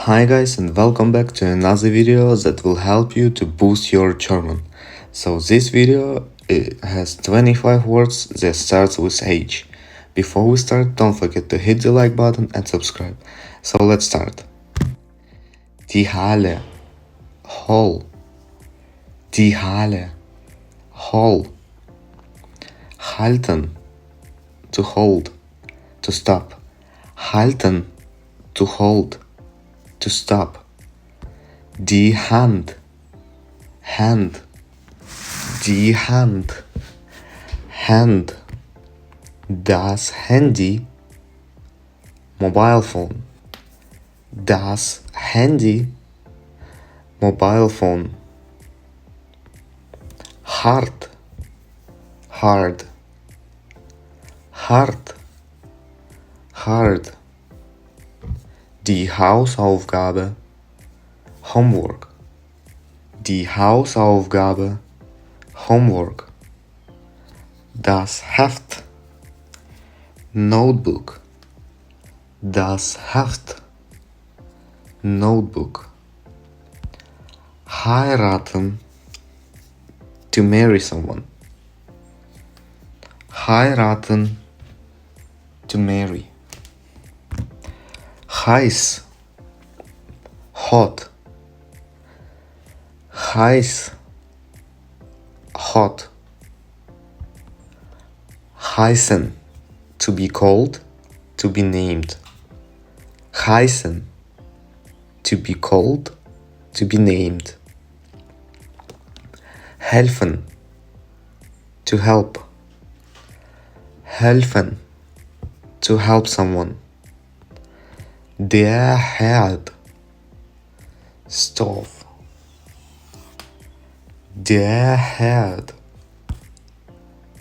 Hi guys, and welcome back to another video that will help you to boost your German. So this video has 25 words that starts with H. Before we start, don't forget to hit the like button and subscribe. So let's start. Die Halle, Hall. Die Halle, Hall. Halten, to hold, to stop. Halten, to hold, to stop. Die Hand, hand. Die Hand, hand. Das Handy, mobile phone. Das Handy, mobile phone. Hard, hard. Hard, hard. Die Hausaufgabe, Homework. Die Hausaufgabe, Homework. Das Heft, Notebook. Das Heft, Notebook. Heiraten, to marry someone. Heiraten, to marry. Heiß, hot. Heiß, hot. Heißen, to be called, to be named. Heißen, to be called, to be named. Helfen, to help. Helfen, to help someone. Der Herd, stove. Der Herd,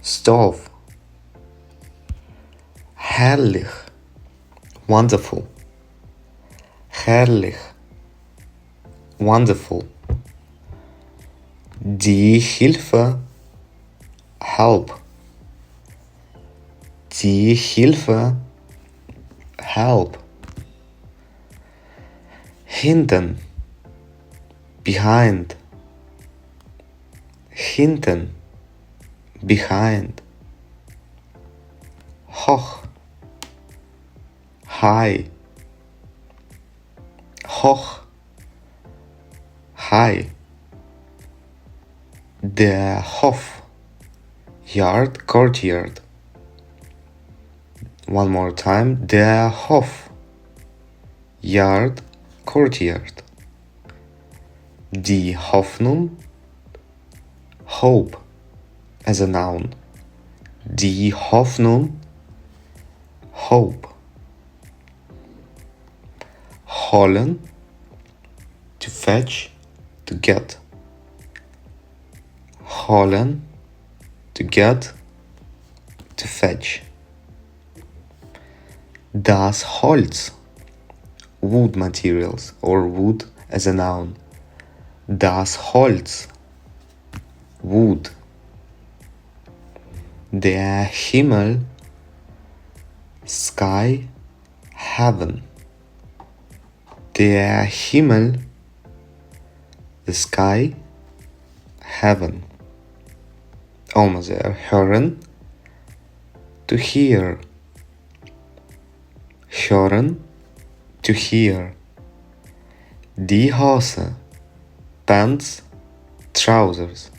stove. Herrlich, wonderful. Herrlich, wonderful. Die Hilfe, help. Die Hilfe, help. Hinten, behind. Hinten, behind. Hoch, high. Hoch, high. Der Hof, yard, courtyard. One more time. Der Hof, yard, courtyard. Die Hoffnung, hope, as a noun. Die Hoffnung, hope. Holen, to fetch, to get. Holen, to get, to fetch. Das Holz, wood materials or wood as a noun. Das Holz, wood. Der Himmel, sky, heaven. Der Himmel, the sky, heaven. Almost there. Hören, to hear. Hören, to hear. Die Hose, pants, trousers.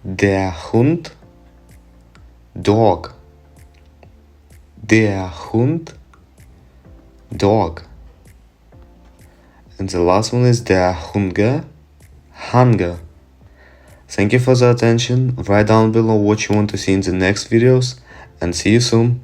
Der Hund, dog. Der Hund, dog. And the last one is der Hunger, hunger. Thank you for the attention. Write down below what you want to see in the next videos, and see you soon.